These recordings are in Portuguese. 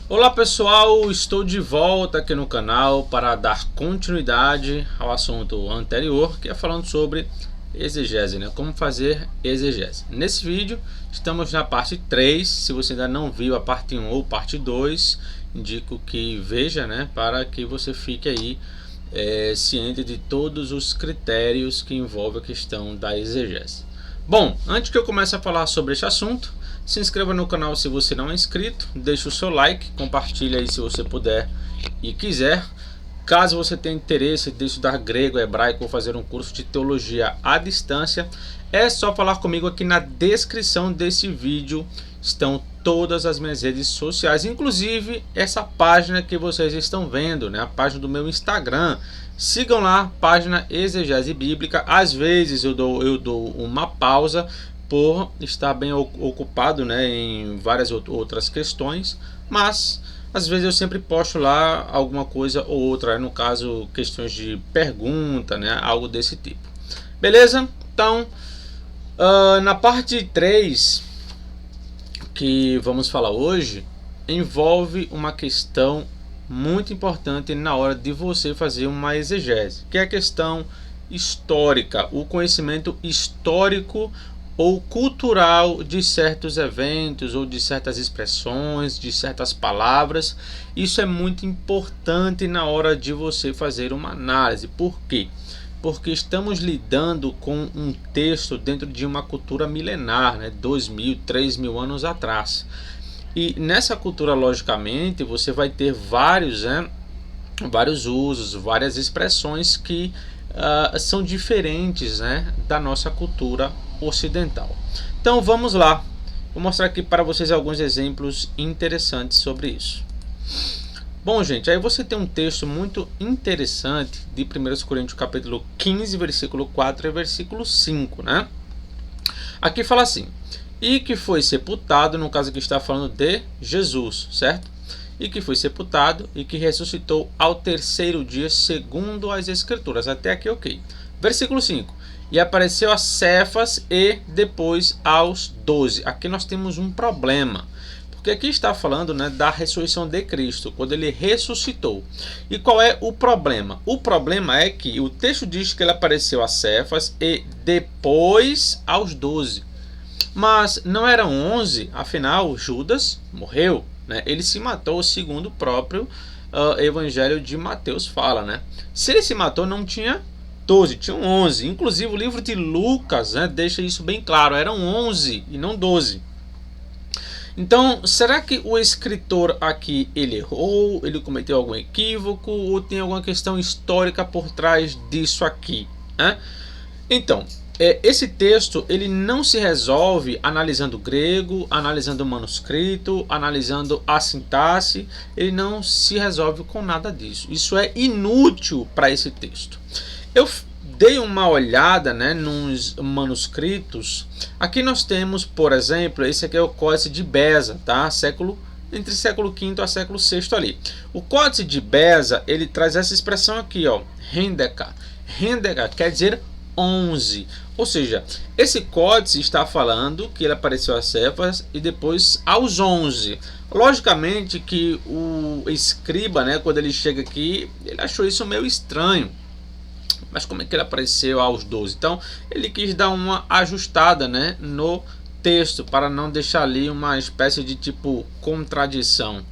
Olá pessoal, estou de volta aqui no canal para dar continuidade ao assunto anterior, que é falando sobre exegese, né? Como fazer exegese. Nesse vídeo estamos na parte 3, se você ainda não viu a parte 1 ou parte 2, indico que veja, né? Para que você fique aí ciente de todos os critérios que envolvem a questão da exegese. Bom, antes que eu comece a falar sobre este assunto, se inscreva no canal se você não é inscrito, deixe o seu like, compartilhe aí se você puder e quiser. Caso você tenha interesse de estudar grego, hebraico ou fazer um curso de teologia à distância, é só falar comigo. Aqui na descrição desse vídeo estão todas as minhas redes sociais, inclusive essa página que vocês estão vendo, né? A página do meu Instagram. Sigam lá, página Exegese Bíblica. Às vezes eu dou uma pausa por estar bem ocupado, né, em várias outras questões, mas às vezes eu sempre posto lá alguma coisa ou outra, no caso questões de pergunta, né, algo desse tipo. Beleza? Então, na parte 3 que vamos falar hoje, envolve uma questão muito importante na hora de você fazer uma exegese, que é a questão histórica, o conhecimento histórico ou cultural de certos eventos ou de certas expressões, de certas palavras. Isso é muito importante na hora de você fazer uma análise. Por quê? Porque estamos lidando com um texto dentro de uma cultura milenar, né? 2.000, 3.000 anos atrás. E nessa cultura, logicamente, você vai ter vários usos, várias expressões que são diferentes, né, da nossa cultura ocidental. Então vamos lá, vou mostrar aqui para vocês alguns exemplos interessantes sobre isso. Bom, gente, aí você tem um texto muito interessante de 1 Coríntios capítulo 15, versículo 4 e versículo 5, né? Aqui fala assim: e que foi sepultado, no caso aqui está falando de Jesus, certo? E que foi sepultado e que ressuscitou ao terceiro dia, segundo as Escrituras. Até aqui, ok. Versículo 5. E apareceu a Cefas e depois aos 12. Aqui nós temos um problema, porque aqui está falando, né, da ressurreição de Cristo, quando ele ressuscitou. E qual é o problema? O problema é que o texto diz que ele apareceu a Cefas e depois aos 12. Mas não eram 11, afinal Judas morreu, né? Ele se matou, segundo o próprio Evangelho de Mateus fala, né? Se ele se matou, não tinha 12, tinham 11. Inclusive o livro de Lucas, né, deixa isso bem claro, eram 11 e não 12. Então, será que o escritor aqui ele errou, ele cometeu algum equívoco ou tem alguma questão histórica por trás disso aqui, né? Então, esse texto ele não se resolve analisando o grego, analisando o manuscrito, analisando a sintaxe. Ele não se resolve com nada disso. Isso é inútil para esse texto. Eu dei uma olhada, né, nos manuscritos. Aqui nós temos, por exemplo, esse aqui é o Códice de Beza, tá? Entre século V a século VI ali. O Códice de Beza ele traz essa expressão aqui, ó, Rendeka. Rendeka quer dizer 11, ou seja, esse códice está falando que ele apareceu a Cefas e depois aos 11. Logicamente que o escriba, né, quando ele chega aqui, ele achou isso meio estranho. Mas como é que ele apareceu aos 12? Então ele quis dar uma ajustada, né, no texto para não deixar ali uma espécie de tipo contradição.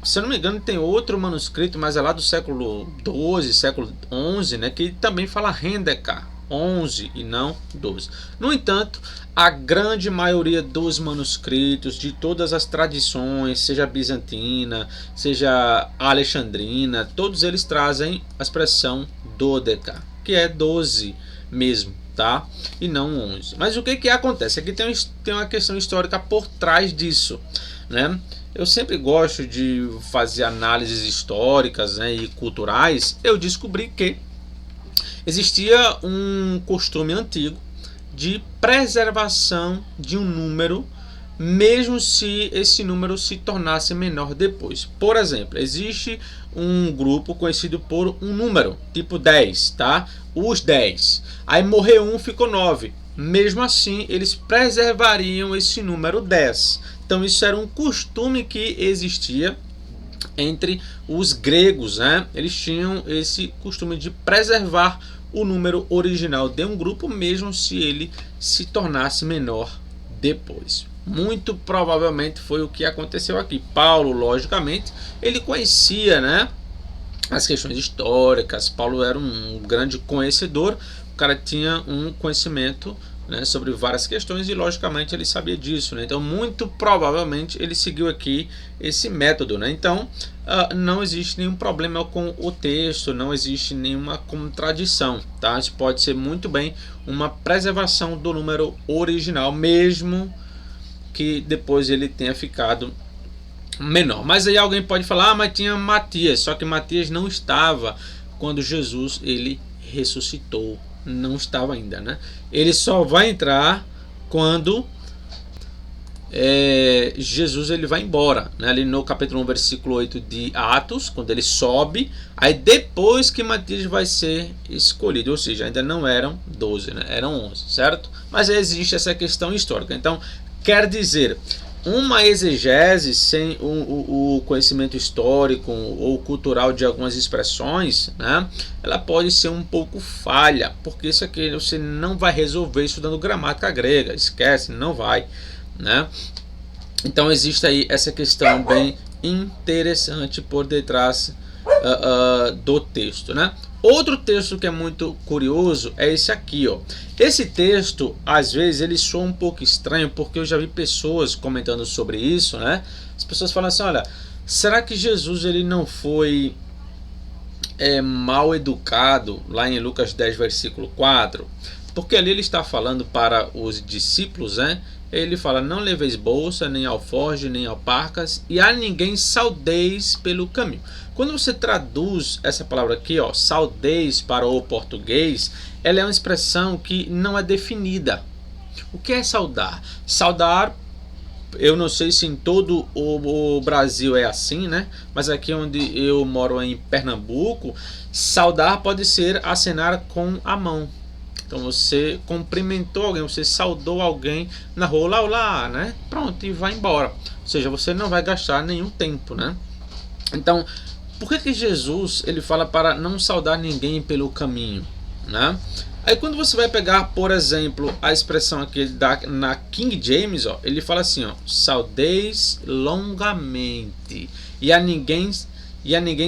Se eu não me engano tem outro manuscrito, mas é lá do século 12, século 11, né, que também fala Rendeka, 11 e não 12. No entanto, a grande maioria dos manuscritos de todas as tradições, seja bizantina, seja alexandrina, todos eles trazem a expressão dodeka, que é 12 mesmo, tá? E não 11. Mas o que acontece? Aqui tem uma questão histórica por trás disso, né? Eu sempre gosto de fazer análises históricas, né, e culturais. Eu descobri que existia um costume antigo de preservação de um número, mesmo se esse número se tornasse menor depois. Por exemplo, existe um grupo conhecido por um número, tipo 10, tá? Os 10. Aí morreu um, ficou 9. Mesmo assim, eles preservariam esse número 10. Então isso era um costume que existia entre os gregos, né? Eles tinham esse costume de preservar o número original de um grupo, mesmo se ele se tornasse menor depois. Muito provavelmente foi o que aconteceu aqui. Paulo, logicamente, ele conhecia, né, as questões históricas. Paulo era um grande conhecedor, o cara tinha um conhecimento, né, sobre várias questões e logicamente ele sabia disso, né? Então muito provavelmente ele seguiu aqui esse método, né? Então não existe nenhum problema com o texto, não existe nenhuma contradição, tá? Isso pode ser muito bem uma preservação do número original, mesmo que depois ele tenha ficado menor. Mas aí alguém pode falar, mas tinha Matias, só que Matias não estava quando Jesus ele ressuscitou, não estava ainda, né? Ele só vai entrar quando Jesus ele vai embora, né? Ali no capítulo 1, versículo 8 de Atos, quando ele sobe, aí depois que Matias vai ser escolhido, ou seja, ainda não eram 12, né? Eram 11, certo? Mas existe essa questão histórica. Então, quer dizer, uma exegese sem o conhecimento histórico ou cultural de algumas expressões, né, ela pode ser um pouco falha, porque isso aqui você não vai resolver estudando gramática grega, esquece, não vai, né? Então existe aí essa questão bem interessante por detrás do texto, né? Outro texto que é muito curioso é esse aqui, ó. Esse texto, às vezes, ele soa um pouco estranho, porque eu já vi pessoas comentando sobre isso, né? As pessoas falam assim, olha, será que Jesus ele não foi mal educado lá em Lucas 10, versículo 4? Porque ali ele está falando para os discípulos, né? Ele fala, não leveis bolsa, nem alforje, nem alparcas, e a ninguém saudeis pelo caminho. Quando você traduz essa palavra aqui, ó, saudeis, para o português, ela é uma expressão que não é definida. O que é saudar? Saudar, eu não sei se em todo o Brasil é assim, né? Mas aqui onde eu moro em Pernambuco, saudar pode ser acenar com a mão. Então você cumprimentou alguém, você saudou alguém na rua, olá, olá, né? Pronto, e vai embora. Ou seja, você não vai gastar nenhum tempo, né? Então, por que Jesus ele fala para não saudar ninguém pelo caminho, né? Aí quando você vai pegar, por exemplo, a expressão aqui na King James, ó, ele fala assim, ó, saudeis longamente e a ninguém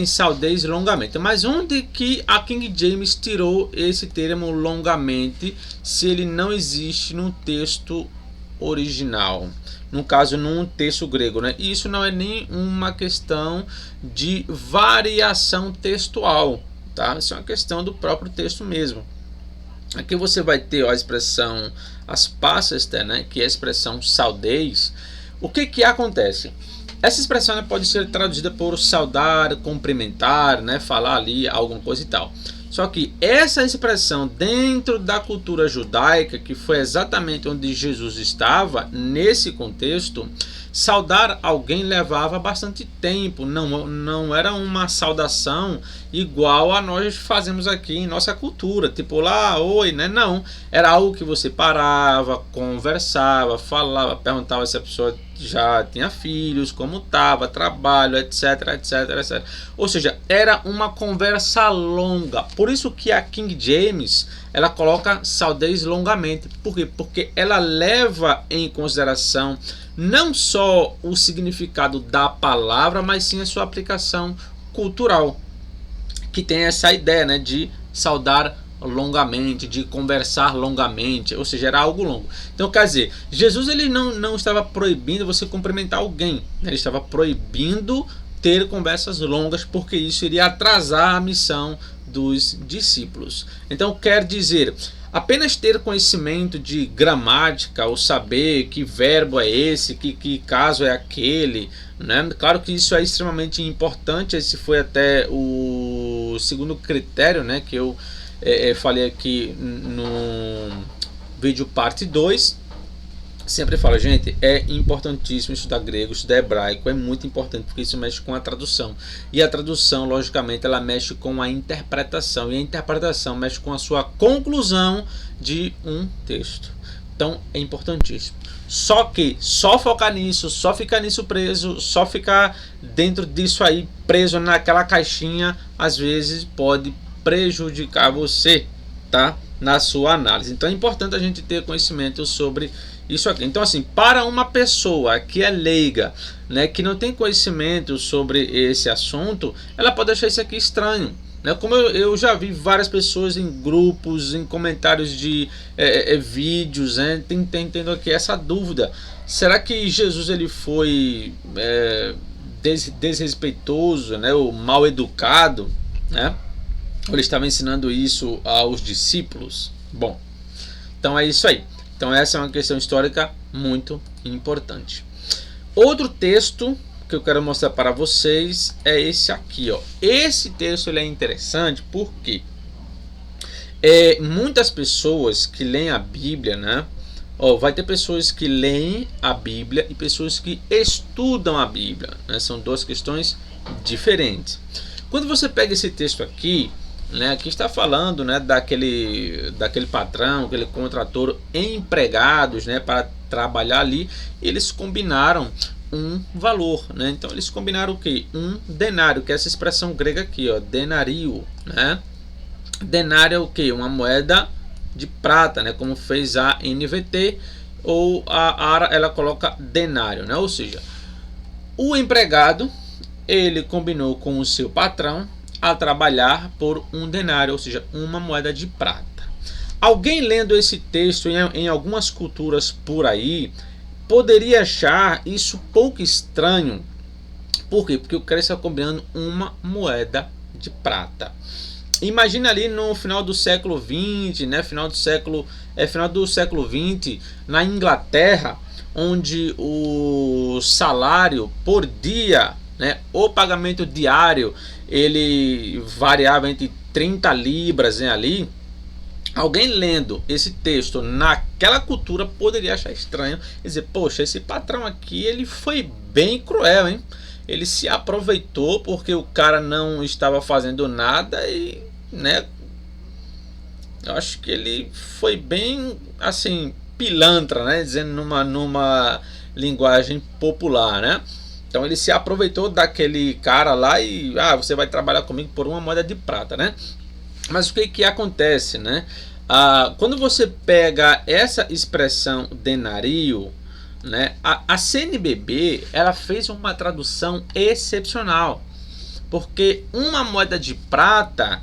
saudeis longamente. Mas onde que a King James tirou esse termo longamente, se ele não existe no texto original? No caso, num texto grego, né? E isso não é nem uma questão de variação textual, tá? Isso é uma questão do próprio texto mesmo. Aqui você vai ter, ó, a expressão aspassester, né? Que é a expressão saudeis. O que acontece? Essa expressão pode ser traduzida por saudar, cumprimentar, né, falar ali alguma coisa e tal. Só que essa expressão dentro da cultura judaica, que foi exatamente onde Jesus estava, nesse contexto, saudar alguém levava bastante tempo, não era uma saudação igual a nós fazemos aqui em nossa cultura, tipo lá, oi, né? Não, era algo que você parava, conversava, falava, perguntava se a pessoa já tinha filhos, como estava, trabalho, etc, etc, etc. Ou seja, era uma conversa longa. Por isso que a King James, ela coloca saudeis longamente. Por quê? Porque ela leva em consideração não só o significado da palavra, mas sim a sua aplicação cultural, que tem essa ideia, né, de saudar longamente, de conversar longamente, ou seja, era algo longo. Então, quer dizer, Jesus ele não estava proibindo você cumprimentar alguém, né? Ele estava proibindo ter conversas longas, porque isso iria atrasar a missão dos discípulos. Então, quer dizer, apenas ter conhecimento de gramática, ou saber que verbo é esse, que caso é aquele, né? Claro que isso é extremamente importante. Esse foi até o segundo critério, né, que eu falei aqui no vídeo parte 2. Sempre falo, gente, é importantíssimo estudar grego, estudar hebraico, é muito importante, porque isso mexe com a tradução. E a tradução, logicamente, ela mexe com a interpretação, e a interpretação mexe com a sua conclusão de um texto. Então é importantíssimo. Só que só focar nisso, só ficar nisso preso, só ficar dentro disso aí preso naquela caixinha, às vezes pode prejudicar você, tá? Na sua análise. Então é importante a gente ter conhecimento sobre isso aqui. Então assim, para uma pessoa que é leiga, né, que não tem conhecimento sobre esse assunto, ela pode achar isso aqui estranho. Como eu já vi várias pessoas em grupos, em comentários de vídeos, tendo aqui essa dúvida: será que Jesus ele foi desrespeitoso, ou mal educado, né? Ou ele estava ensinando isso aos discípulos? Bom, então é isso aí. Então essa é uma questão histórica muito importante. Outro texto que eu quero mostrar para vocês é esse aqui, ó. Esse texto ele é interessante porque muitas pessoas que leem a Bíblia, né? Vai ter pessoas que leem a Bíblia e pessoas que estudam a Bíblia, né? São duas questões diferentes. Quando você pega esse texto aqui, né, aqui está falando, né, daquele patrão que ele contratou empregados, né, para trabalhar ali, e eles combinaram um valor, né? Então eles combinaram o que? Um denário, que é essa expressão grega aqui, ó, denario, né? Denário é o que? Uma moeda de prata, né? Como fez a NVT, ou a ARA, ela coloca denário, né? Ou seja, o empregado ele combinou com o seu patrão a trabalhar por um denário, ou seja, uma moeda de prata. Alguém lendo esse texto em algumas culturas por aí poderia achar isso pouco estranho. Por quê? Porque o cara está cobrando uma moeda de prata. Imagina ali no final do século XX, né? Final do século XX, na Inglaterra, onde o salário por dia, né, o pagamento diário, ele variava entre 30 libras, né, ali. Alguém lendo esse texto naquela cultura poderia achar estranho e dizer: poxa, esse patrão aqui ele foi bem cruel, hein? Ele se aproveitou porque o cara não estava fazendo nada e, né? Eu acho que ele foi bem, assim, pilantra, né? Dizendo numa linguagem popular, né? Então ele se aproveitou daquele cara lá e você vai trabalhar comigo por uma moeda de prata, né? Mas o que acontece, né? Quando você pega essa expressão denario, né? A CNBB ela fez uma tradução excepcional, porque uma moeda de prata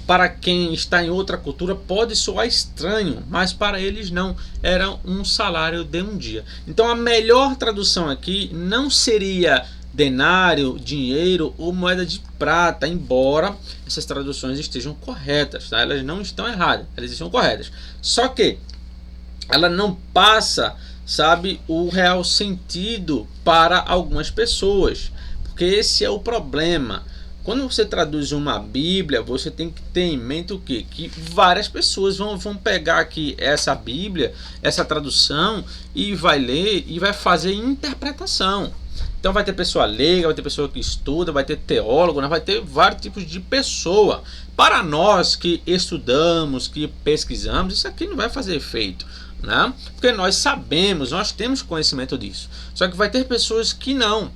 para quem está em outra cultura pode soar estranho, mas para eles não, era um salário de um dia. Então a melhor tradução aqui não seria denário, dinheiro ou moeda de prata, embora essas traduções estejam corretas, tá? Elas não estão erradas, elas estão corretas. Só que ela não passa, sabe, o real sentido para algumas pessoas, porque esse é o problema. Quando você traduz uma Bíblia, você tem que ter em mente o quê? Que várias pessoas vão pegar aqui essa Bíblia, essa tradução, e vai ler e vai fazer interpretação. Então vai ter pessoa leiga, vai ter pessoa que estuda, vai ter teólogo, né? Vai ter vários tipos de pessoa. Para nós que estudamos, que pesquisamos, isso aqui não vai fazer efeito, né? Porque nós sabemos, nós temos conhecimento disso. Só que vai ter pessoas que não.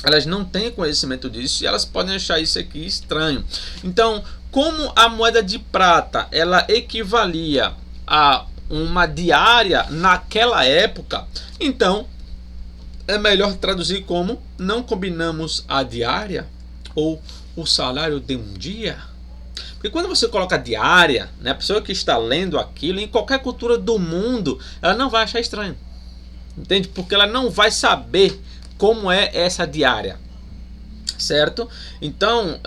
Elas não têm conhecimento disso e elas podem achar isso aqui estranho. Então, como a moeda de prata ela equivalia a uma diária naquela época, então é melhor traduzir como: não combinamos a diária ou o salário de um dia. Porque quando você coloca diária, né, a pessoa que está lendo aquilo em qualquer cultura do mundo, ela não vai achar estranho, entende? Porque ela não vai saber como é essa diária, certo? Então,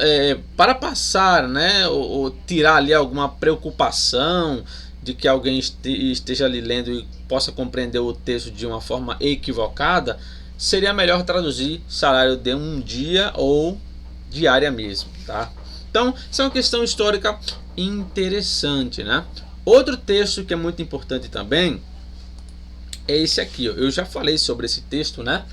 para passar, né, ou tirar ali alguma preocupação de que alguém esteja ali lendo e possa compreender o texto de uma forma equivocada, seria melhor traduzir salário de um dia ou diária mesmo, tá? Então, isso é uma questão histórica interessante, né? Outro texto que é muito importante também é esse aqui, ó. Eu já falei sobre esse texto, né?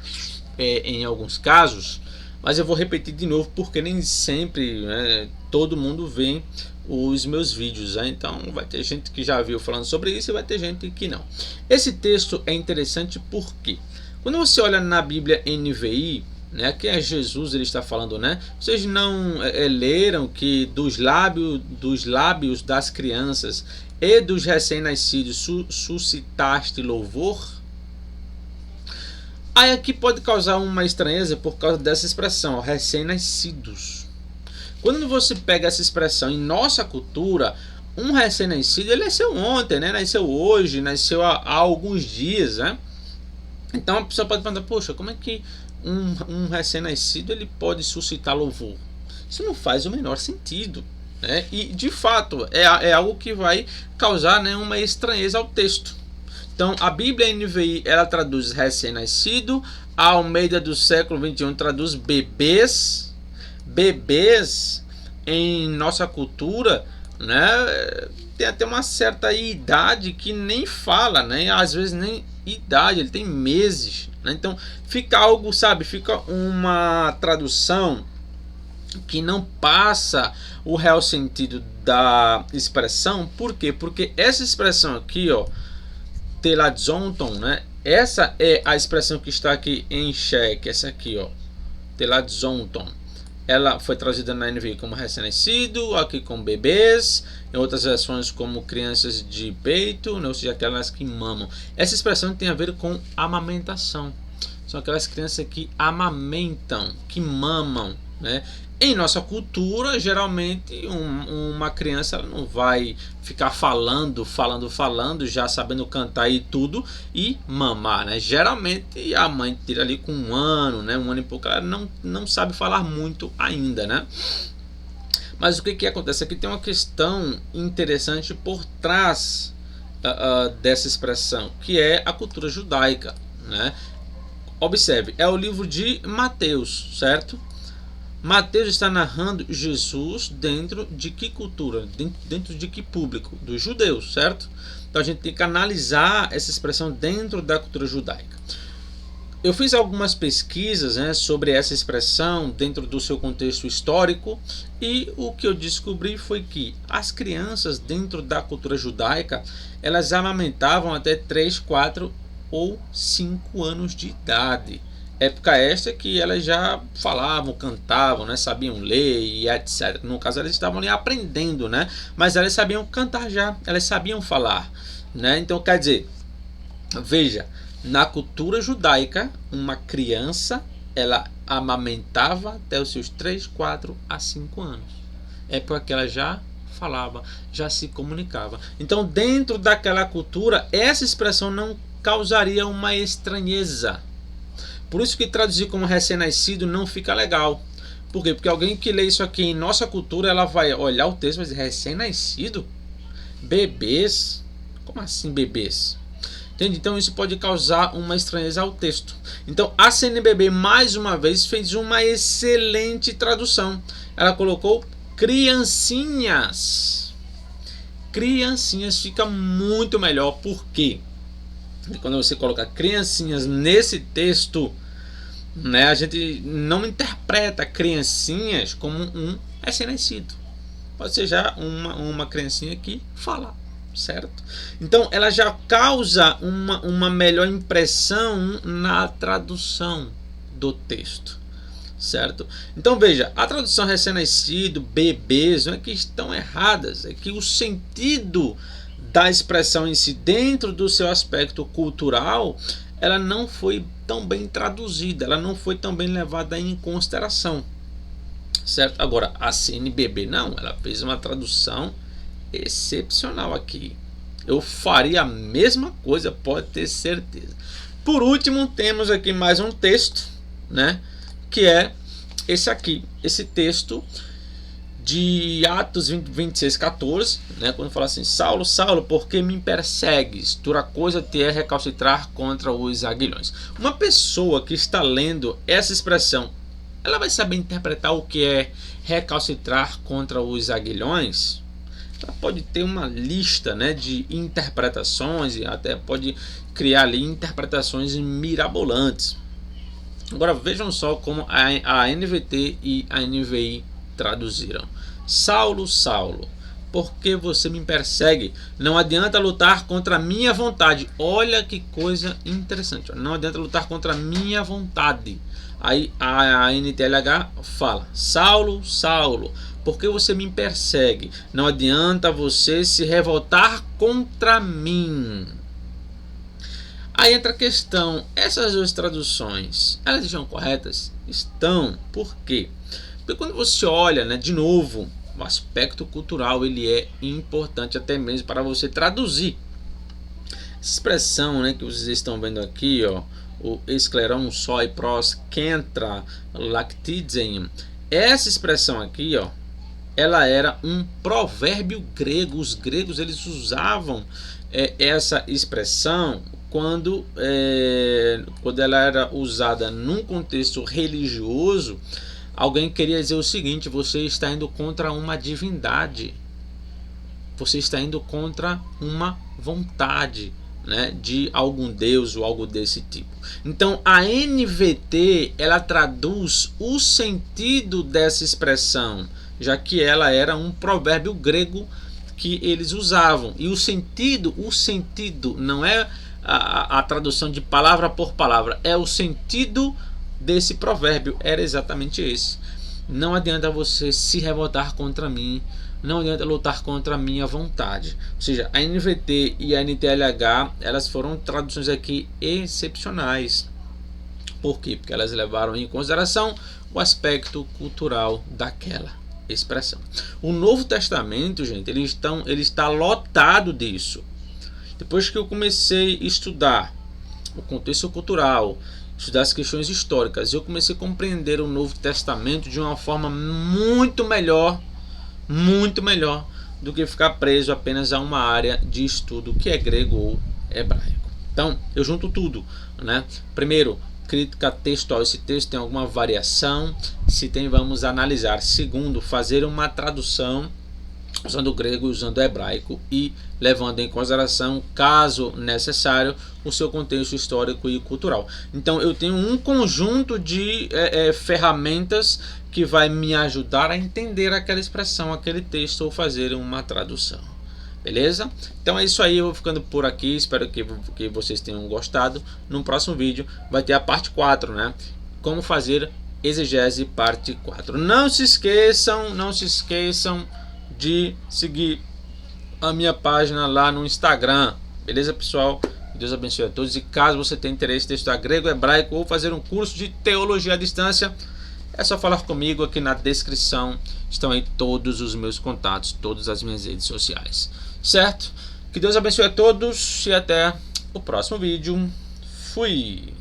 Em alguns casos, mas eu vou repetir de novo porque nem sempre, né, todo mundo vê os meus vídeos, né? Então vai ter gente que já viu falando sobre isso e vai ter gente que não. Esse texto é interessante porque quando você olha na Bíblia NVI, né, que é Jesus, ele está falando, né? Vocês não leram que dos lábios das crianças e dos recém-nascidos suscitaste louvor? Aí aqui pode causar uma estranheza por causa dessa expressão, recém-nascidos. Quando você pega essa expressão em nossa cultura, um recém-nascido, ele nasceu ontem, né? Nasceu hoje, nasceu há alguns dias, né? Então a pessoa pode perguntar, poxa, como é que um recém-nascido ele pode suscitar louvor? Isso não faz o menor sentido, né? E de fato é algo que vai causar, né, uma estranheza ao texto. Então a Bíblia NVI ela traduz recém-nascido, a Almeida do século 21 traduz bebês. Bebês em nossa cultura, né, tem até uma certa idade que nem fala, né? Às vezes nem idade, ele tem meses, né? Então fica algo, sabe, fica uma tradução que não passa o real sentido da expressão. Por quê? Porque essa expressão aqui, ó, teladzonton, né? Essa é a expressão que está aqui em xeque, essa aqui, ó, teladzonton. Ela foi traduzida na NVI como recém-nascido, aqui como bebês, em outras versões como crianças de peito, né? Ou seja, aquelas que mamam. Essa expressão tem a ver com amamentação. São aquelas crianças que amamentam, que mamam, né? Em nossa cultura, geralmente uma criança ela não vai ficar falando, já sabendo cantar e tudo e mamar, né? Geralmente a mãe tira ali com 1 ano, né? 1 ano e pouco, ela não sabe falar muito ainda, né? Mas o que acontece? Aqui tem uma questão interessante por trás dessa expressão, que é a cultura judaica, né? Observe, é o livro de Mateus, certo? Mateus está narrando Jesus dentro de que cultura? Dentro de que público? Dos judeus, certo? Então a gente tem que analisar essa expressão dentro da cultura judaica. Eu fiz algumas pesquisas, né, sobre essa expressão dentro do seu contexto histórico e o que eu descobri foi que as crianças dentro da cultura judaica elas amamentavam até 3, 4 ou 5 anos de idade. Época esta que elas já falavam, cantavam, né, sabiam ler e etc. No caso, elas estavam ali aprendendo, né, mas elas sabiam cantar já, elas sabiam falar, né? Então, quer dizer, veja, na cultura judaica, uma criança, ela amamentava até os seus 3, 4 a 5 anos. Época que ela já falava, já se comunicava. Então, dentro daquela cultura, essa expressão não causaria uma estranheza. Por isso que traduzir como recém-nascido não fica legal. Por quê? Porque alguém que lê isso aqui em nossa cultura, ela vai olhar o texto e vai dizer, recém-nascido? Bebês? Como assim bebês? Entende? Então isso pode causar uma estranheza ao texto. Então a CNBB mais uma vez fez uma excelente tradução. Ela colocou criancinhas. Criancinhas fica muito melhor. Por quê? Quando você coloca criancinhas nesse texto, né, a gente não interpreta criancinhas como um recém-nascido. Pode ser já uma criancinha que fala, certo? Então ela já causa uma melhor impressão na tradução do texto, certo? Então veja, a tradução recém-nascido, bebês, não é que estão erradas, é que o sentido da expressão em si, dentro do seu aspecto cultural, ela não foi tão bem traduzida, ela não foi tão bem levada em consideração, certo? Agora, a CNBB não, ela fez uma tradução excepcional aqui. Eu faria a mesma coisa, pode ter certeza. Por último, temos aqui mais um texto, né? Que é esse aqui, esse texto de Atos 26, 14, né, quando fala assim, Saulo, Saulo, por que me persegues? Dura coisa te é recalcitrar contra os aguilhões. Uma pessoa que está lendo essa expressão, ela vai saber interpretar o que é recalcitrar contra os aguilhões? Ela pode ter uma lista, né, de interpretações e até pode criar ali interpretações mirabolantes. Agora vejam só como a NVT e a NVI traduziram. Saulo, Saulo, por que você me persegue? Não adianta lutar contra a minha vontade. Olha que coisa interessante. Não adianta lutar contra a minha vontade. Aí a NTLH fala: Saulo, Saulo, por que você me persegue? Não adianta você se revoltar contra mim. Aí entra a questão, essas duas traduções, elas estão corretas? Estão. Por quê? Porque quando você olha, né, de novo, o aspecto cultural ele é importante até mesmo para você traduzir. Essa expressão, né, que vocês estão vendo aqui, ó, o escleron soi pros kentra lactidem, essa expressão aqui, ó, ela era um provérbio grego. Os gregos eles usavam essa expressão quando ela era usada num contexto religioso. Alguém queria dizer o seguinte: você está indo contra uma divindade, você está indo contra uma vontade, né, de algum deus ou algo desse tipo. Então a NVT ela traduz o sentido dessa expressão, já que ela era um provérbio grego que eles usavam. E o sentido não é a tradução de palavra por palavra, é o sentido desse provérbio, era exatamente esse. Não adianta você se revoltar contra mim, não adianta lutar contra a minha vontade. Ou seja, a NVT e a NTLH elas foram traduções aqui excepcionais. Por quê? Porque elas levaram em consideração o aspecto cultural daquela expressão. O Novo Testamento, gente, ele está lotado disso. Depois que eu comecei a estudar o contexto cultural, estudar as questões históricas, eu comecei a compreender o Novo Testamento de uma forma muito melhor do que ficar preso apenas a uma área de estudo que é grego ou hebraico. Então, eu junto tudo, né? Primeiro, crítica textual, esse texto tem alguma variação, se tem, vamos analisar. Segundo, fazer uma tradução usando o grego, usando o hebraico e levando em consideração, caso necessário, o seu contexto histórico e cultural. Então eu tenho um conjunto de ferramentas que vai me ajudar a entender aquela expressão, aquele texto ou fazer uma tradução. Beleza? Então é isso aí, eu vou ficando por aqui, espero que vocês tenham gostado. No próximo vídeo vai ter a parte 4, né? Como fazer exegese parte 4. Não se esqueçam de seguir a minha página lá no Instagram, beleza, pessoal? Deus abençoe a todos. E caso você tenha interesse em estudar grego, hebraico ou fazer um curso de teologia à distância, é só falar comigo. Aqui na descrição estão aí todos os meus contatos, todas as minhas redes sociais, certo? Que Deus abençoe a todos e até o próximo vídeo. Fui!